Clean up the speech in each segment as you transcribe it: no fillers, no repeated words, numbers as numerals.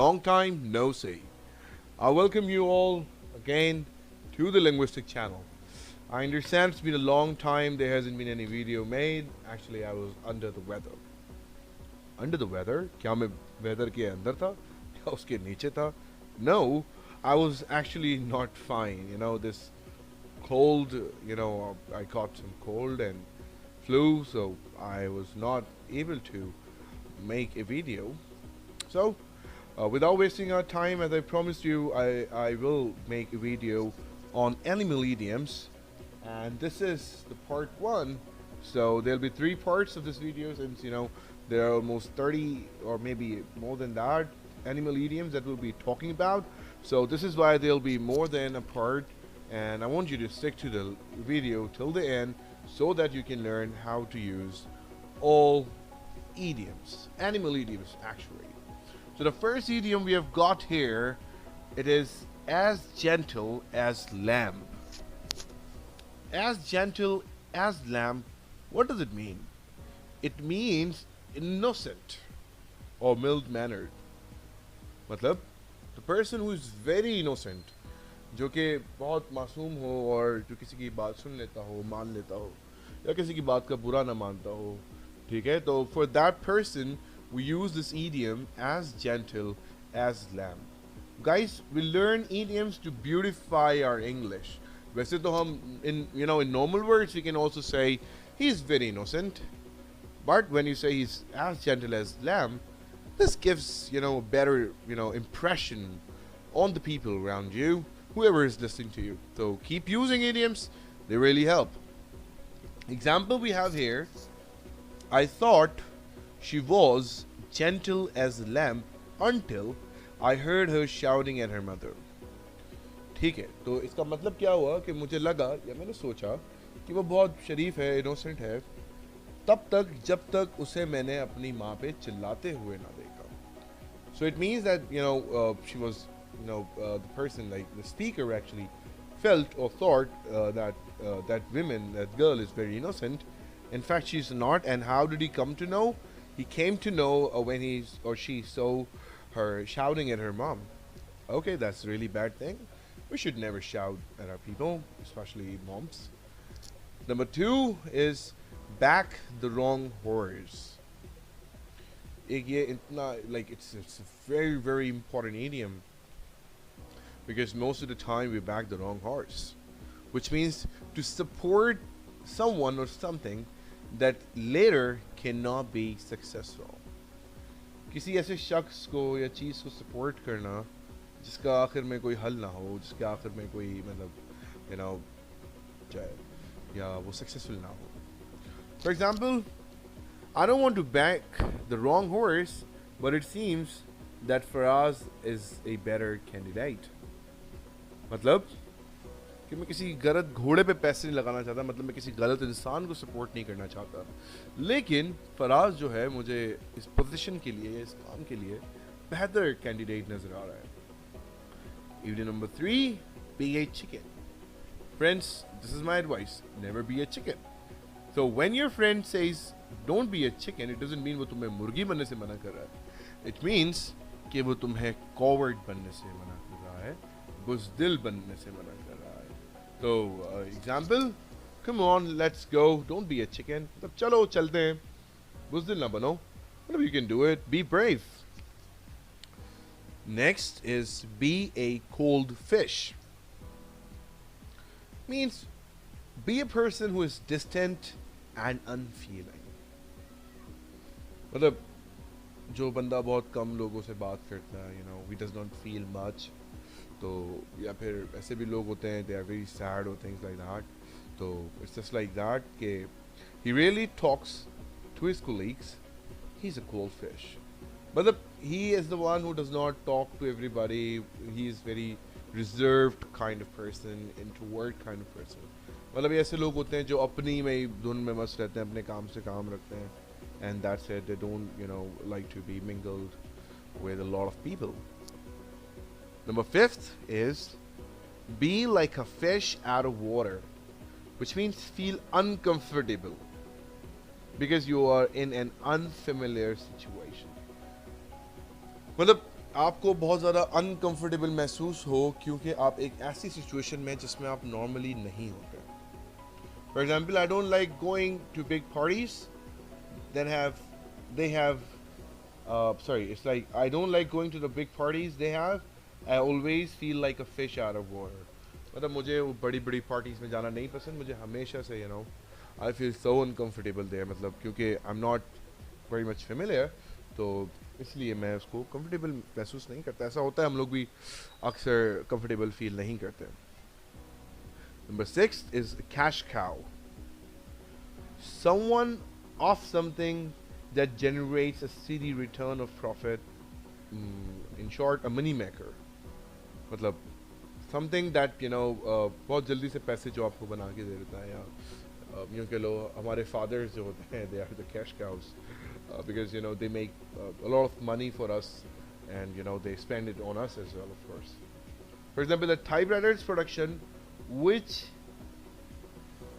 long time no see. I welcome you all again to the Linguistic Channel. I understand it's been a long time, there hasn't been any video made. Actually, I was under the weather. Under the weather? क्या मैं weather के अंदर था? या उसके नीचे था? No, I was actually not fine. You know, this cold, I caught some cold and flu, so I was not able to make a video. So, without wasting our time, as I promised you, I will make a video on animal idioms. And this is the part 1. So there'll be 3 parts of this video, since there are almost 30 or maybe more than that animal idioms that we'll be talking about. So this is why there'll be more than a part, and I want you to stick to the video till the end so that you can learn how to use all idioms, animal idioms actually. So the first idiom we have got here, it is as gentle as lamb. As gentle as lamb, what does it mean? It means innocent or mild-mannered. मतलब the person who is very innocent, जो कि बहुत मासूम हो और जो किसी की बात सुन लेता हो, मान लेता हो, या किसी की बात का बुरा ना मानता हो, ठीक है? तो for that person we use this idiom as gentle as lamb. Guys, we learn idioms to beautify our English. वैसे तो हम in normal words we can also say he is very innocent, but when you say he's as gentle as lamb, this gives a better impression on the people around you, whoever is listening to you. So keep using idioms, they really help. Example we have here, I thought she was gentle as a lamb until I heard her shouting at her mother. ठीक है, तो इसका मतलब क्या हुआ कि मुझे लगा या मैंने सोचा कि वो बहुत शरीफ है, इनोसेंट है, तब तक जब तक उसे मैंने अपनी माँ पे चिल्लाते हुए ना देखा. So it means that she was the person, like the speaker, actually felt or thought that girl is very innocent. In fact, she's not. And how did he come to know? He came to know when he or she saw her shouting at her mom. Okay, that's a really bad thing. We should never shout at our people, especially moms. Number 2 is back the wrong horse. It's a very, very important idiom, because most of the time we back the wrong horse, which means to support someone or something that later cannot be successful. किसी ऐसे शख्स को या चीज़ को support करना जिसका आखिर में कोई हल ना हो, जिसके आखिर में कोई जाए या वो successful ना हो. For example, I don't want to back the wrong horse, but it seems that Faraz is a better candidate. मतलब कि मैं किसी गलत घोड़े पे पैसे नहीं लगाना चाहता, मतलब मैं किसी गलत इंसान को सपोर्ट नहीं करना चाहता, लेकिन फराज जो है मुझे इस पोजीशन के लिए, इस काम के लिए बेहतर कैंडिडेट नजर आ रहा है. Idiom number 3, be a chicken. Friends, this is my advice, never be a chicken. So when your friend says don't be a chicken, it doesn't mean वो तुम्हें मुर्गी बनने से मना कर रहा है. It means कि वो तुम्हें coward बनने से मना कर रहा है, बुज़दिल बनने से मना कर रहा है. So example, come on, let's go, don't be a chicken. तब चलो चलते हैं, बुज़दिल ना बनो. Whatever you can do it, be brave. Next is be a cold fish. Means be a person who is distant and unfeeling. मतलब जो बंदा बहुत कम लोगों से बात करता है, he does not feel much. तो या फिर ऐसे भी लोग होते हैं, they are very sad or things like that. तो it's just like that कि he really talks to his colleagues. He's a cold fish. मतलब he is the one who does not talk to everybody. He is very reserved kind of person, introvert kind of person. मतलब ऐसे लोग होते हैं जो अपनी में धुन में मस्त रहते हैं, अपने काम से काम रखते हैं, and that's it. They don't like to be mingled with a lot of people. Number 5th is be like a fish out of water, which means feel uncomfortable because you are in an unfamiliar situation. मतलब आपको बहुत ज़्यादा uncomfortable महसूस हो क्योंकि आप एक ऐसी सिचुएशन में जिसमें आप नॉर्मली नहीं होते. For example, I don't like going to big parties that have they have sorry, it's like I don't like going to the big parties they have. I always feel like a fish out of water. मतलब मुझे वो बड़ी बड़ी parties में जाना नहीं पसंद. मुझे हमेशा से I feel so uncomfortable there. मतलब क्योंकि I'm not very much familiar, तो इसलिए मैं उसको कंफर्टेबल महसूस नहीं करता. ऐसा होता है, हम लोग भी अक्सर कंफर्टेबल फील नहीं करते. Number 6 is cash cow. Someone of something that generates a steady return of profit. In short, a money maker. मतलब something that बहुत जल्दी से पैसे जो आपको बना के दे देता है, या यूँ कह लो हमारे fathers जो होते हैं, they are the cash cows, because they make a lot of money for us, and they spend it on us as well, of course. For example, the typewriters production, which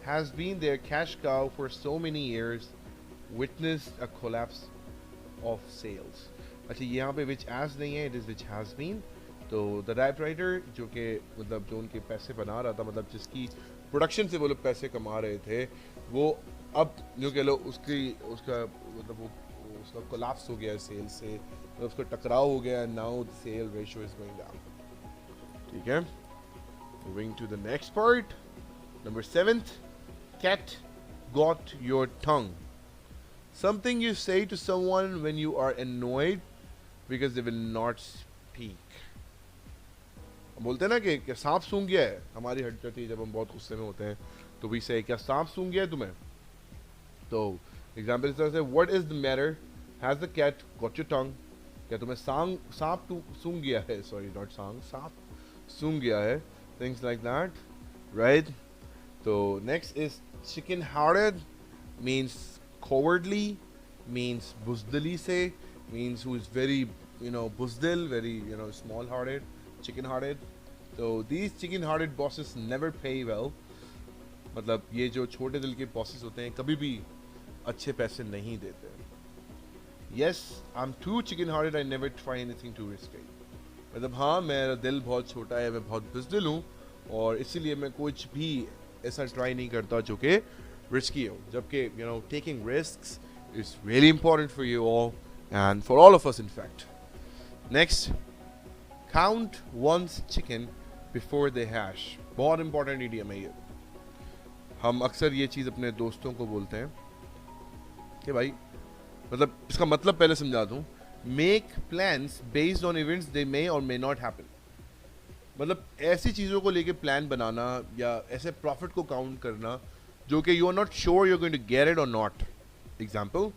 has been their cash cow for so many years, witnessed a collapse of sales. अच्छा, यहाँ पे which has नहीं है, it is which has been. तो the typewriter जो कि मतलब जो उनके पैसे बना रहा था, मतलब जिसकी प्रोडक्शन से वो लोग पैसे कमा रहे थे, वो अब जो कह लो उसका मतलब वो उसका कोलैप्स हो गया सेल से, तो उसका टकराव हो गया. Now the sale ratio is going down. ठीक है, moving to the next part. Number 7th, cat got your tongue. Something you say to someone when you are annoyed because they will not speak. बोलते हैं ना कि क्या सांप सूंघ गया है, हमारी हट जाती है जब हम बहुत गुस्से में होते हैं, तो भी से क्या सांप सूंघ गया है तुम्हें. तो एग्जाम्पल इस तरह से, what is the matter, has the cat got your tongue. क्या तुम्हें सांप सूंघ गया है, सॉरी नॉट सांप सूंघ गया है. Things like that, right. तो next is chicken hearted. Means cowardly, means buzdali se, means who is very buzdil, very small hearted, chicken hearted. So these chicken hearted bosses never pay well. मतलब ये जो छोटे दिल के bosses होते हैं कभी भी अच्छे पैसे नहीं देते. Yes, I'm too chicken hearted, I never try anything too risky. मतलब हाँ, मेरा दिल बहुत छोटा है, मैं बहुत बुज़दिल हूँ, और इसीलिए मैं कुछ भी ऐसा ट्राई नहीं करता जो कि risky हो. जबकि taking risks is really important for you all, and for all of us in fact. Next, count one's chicken before they hatch. बहुत important idiom है ये. हम अक्सर ये चीज़ अपने दोस्तों को बोलते हैं कि भाई, मतलब इसका मतलब पहले समझा दूँ. Make plans based on events they may or may not happen. मतलब ऐसी चीज़ों को लेके प्लान बनाना या ऐसे प्रॉफिट को काउंट करना जो कि you are not sure you are going to get it और not. Example,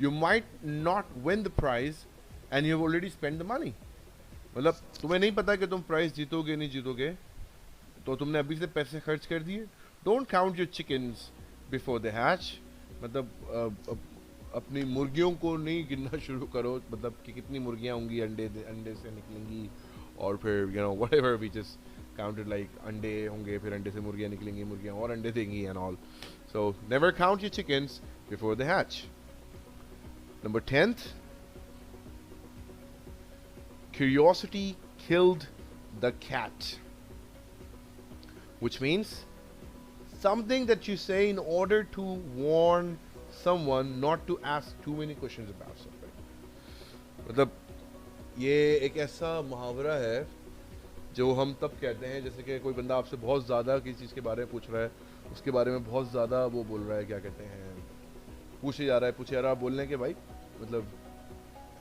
you might not win the prize and you have already spend the money. मतलब तुम्हें नहीं पता कि तुम प्राइज जीतोगे नहीं जीतोगे, तो तुमने अभी से पैसे खर्च कर दिए. Don't count your chickens before the hatch. मतलब अपनी मुर्गियों को नहीं गिनना शुरू करो, मतलब कि कितनी मुर्गियाँ होंगी अंडे से निकलेंगी, और फिर whatever we just counted like अंडे होंगे, फिर अंडे से मुर्गियाँ निकलेंगी, मुर्गियाँ और अंडे देंगी and all. So never count your chickens before they hatch. Number 10th, curiosity killed the cat, which means something that you say in order to warn someone not to ask too many questions about something. मतलब ये एक ऐसा मुहावरा है जो हम तब कहते हैं जैसे कि कोई बंदा आपसे बहुत ज़्यादा किसी चीज़ के बारे में पूछ रहा है, उसके बारे में बहुत ज़्यादा वो बोल रहा है, क्या कहते हैं, पूछे जा रहा है, बोलने के भाई मतलब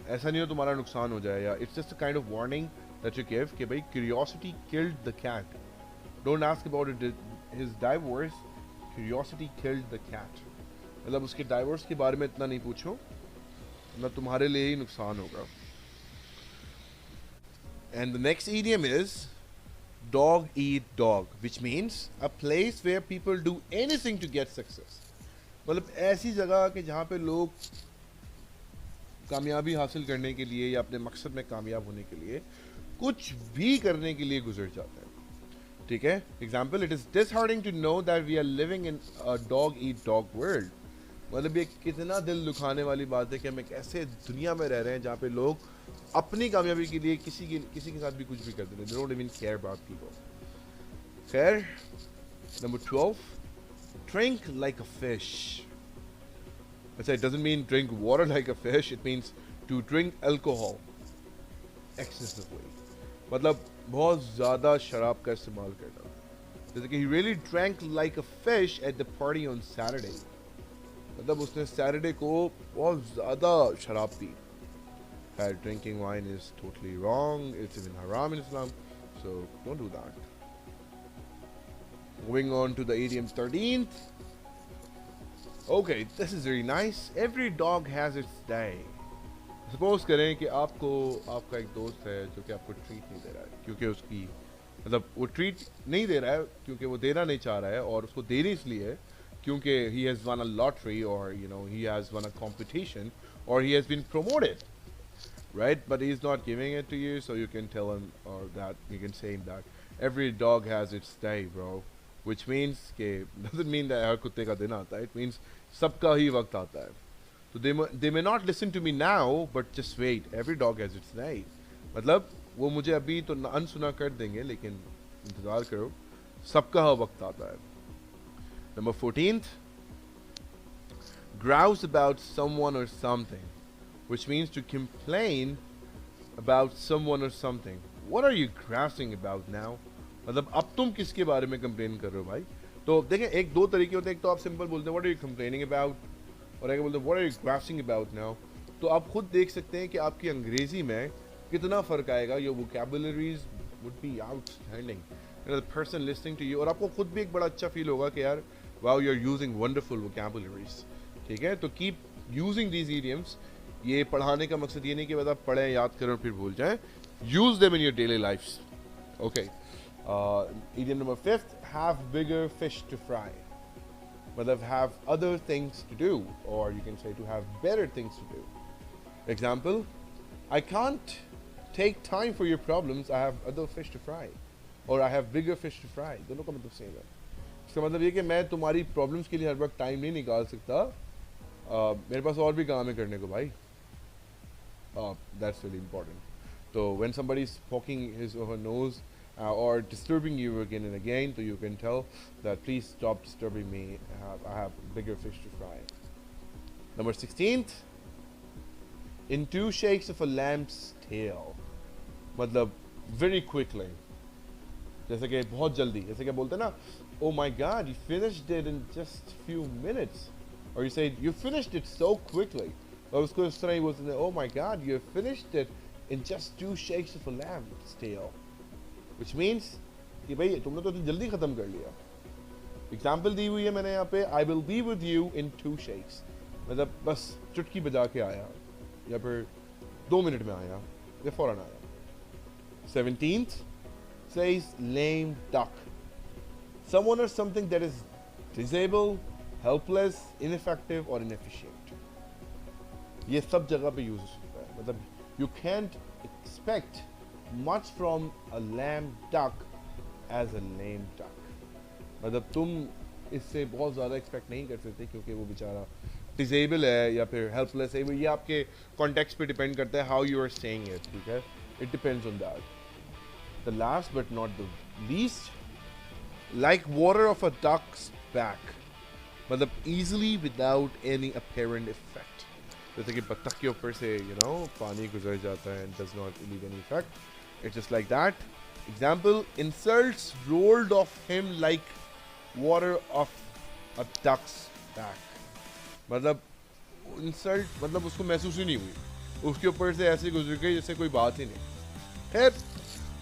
ऐसा नहीं हो तुम्हारा नुकसान हो जाए, या it's just a kind of warning that you give कि भाई curiosity killed the cat. Don't ask about his divorce, curiosity killed the cat. मतलब उसके डाइवोर्स के बारे में इतना नहीं पूछो, मतलब तुम्हारे लिए ही नुकसान होगा. And the next idiom is dog eat dog, which means a place where people do anything to get success. मतलब ऐसी जगह कि जहाँ पे लोग कामयाबी हासिल करने के लिए या अपने मकसद में कामयाब होने के लिए कुछ भी करने के लिए गुजर जाते हैं. ठीक है, example, it is disheartening to know that we are living in a dog eat dog world. मतलब ये कितना दिल दुखाने वाली बात है कि हम एक ऐसे दुनिया में रह रहे हैं जहाँ पे लोग अपनी कामयाबी के लिए किसी के साथ भी कुछ भी कर देते हैं. They don't even care about people. खैर, number 12, drink like a fish. अच्छा, it doesn't mean drink water like a fish. It means to drink alcohol excessively. मतलब बहुत ज़्यादा शराब का इस्तेमाल करना. जैसे कि he really drank like a fish at the party on Saturday. मतलब उसने सैटरडे को बहुत ज़्यादा शराब P. Drinking wine is totally wrong. It's even haram in Islam. So don't do that. Moving on to the idiom 13th. Okay, this is very nice. Every dog has its day. Suppose करें कि आपका एक दोस्त है जो कि आपको treat नहीं दे रहा है क्योंकि उसकी मतलब वो ट्रीट नहीं दे रहा है क्योंकि वो देना नहीं चाह रहा है और उसको देनी इसलिए है क्योंकि he has won a lottery or he has won a competition or he has been promoted, right? But he's not giving it to you, so you can tell him or that you can say him that every dog has its day, bro. Which means के doesn't mean that हर कुत्ते का दिन आता है. It means सबका ही वक्त आता है. So they may not listen to me now, but just wait. Every dog has its day. मतलब वो मुझे अभी तो अनसुना कर देंगे लेकिन इंतज़ार करो. सबका वक्त आता है. Number 14th, grouse about someone or something, which means to complain about someone or something. What are you grousing about now? मतलब अब तुम किसके बारे में कंप्लेन कर रहे हो भाई? तो देखें एक दो तरीके होते हैं. एक तो आप सिंपल बोलते हैं what are you complaining about और एक बोलते हैं what are you grousing about now. तो आप खुद देख सकते हैं कि आपकी अंग्रेजी में कितना फ़र्क आएगा. Your vocabularies would be outstanding. The person listening to you और आपको खुद भी एक बड़ा अच्छा फील होगा कि यार wow, you're using wonderful vocabularies. ठीक है, तो keep using these idioms. ये पढ़ाने का मकसद ये नहीं कि बस आप पढ़ें, याद करें और फिर भूल जाएं. Use them in your daily lives. Okay. Idiom number 5, have bigger fish to fry. मतलब have other things to do, or you can say to have better things to do. Example, I can't take time for your problems. I have other fish to fry, or I have bigger fish to fry. दोनों का मतलब same है. इसका मतलब ये कि मैं तुम्हारी प्रॉब्लम्स के लिए हर वक्त टाइम नहीं निकाल सकता. मेरे पास और भी काम है करने को भाई. That's really important. So when somebody is poking his or her nose or disturbing you again and again, so you can tell that please stop disturbing me. I have bigger fish to fry. Number 16th, in 2 shakes of a lamb's tail. मतलब very quickly. जैसे कि बहुत जल्दी, जैसे कि बोलते हैं ना, oh my God, you finished it in just few minutes, or you say you finished it so quickly. और उसको इस तरह ही बोलते हैं, oh my God, you finished it in just 2 shakes of a lamb's tail, which means कि भाई तुमने तो जल्दी खत्म कर लिया. एग्जाम्पल दी हुई है मैंने यहाँ पे, I will be with you in 2 shakes. मतलब बस चुटकी बजा के आया या फिर 2 मिनट में आया या फौरन आया. 17th says lame duck. Someone or something that is disabled, helpless, ineffective or inefficient. ये सब जगह पे यूज होता है. मतलब you can't expect much from a lame duck as a lame duck. मतलब तुम इससे बहुत ज़्यादा एक्सपेक्ट नहीं कर सकते क्योंकि वो बेचारा डिसेबल है या फिर हेल्पलेस है. ये आपके कॉन्टेक्स्ट पे डिपेंड करता है how you are saying it. ठीक है, it depends on that. The last but not the least, like water of a duck's back. मतलब easily without any apparent effect. जैसे कि बत्तख के ऊपर से पानी गुजर जाता है and does not leave any effect. It's just like that. Example, insults rolled off him like water off a duck's back. मतलब insult मतलब उसको महसूस ही नहीं हुई, उसके ऊपर से ऐसे गुजर गई जैसे कोई बात ही नहीं. Hey,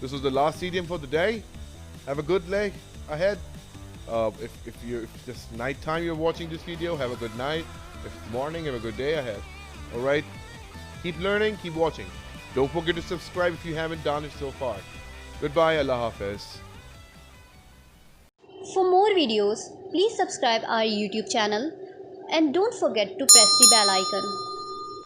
this was the last idiom for the day. Have a good day ahead. If it's night time you're watching this video, have a good night. If it's morning, have a good day ahead. All right, keep learning, keep watching. Don't forget to subscribe if you haven't done it so far. Goodbye, Allah Hafiz. For more videos, please subscribe our YouTube channel and don't forget to press the bell icon.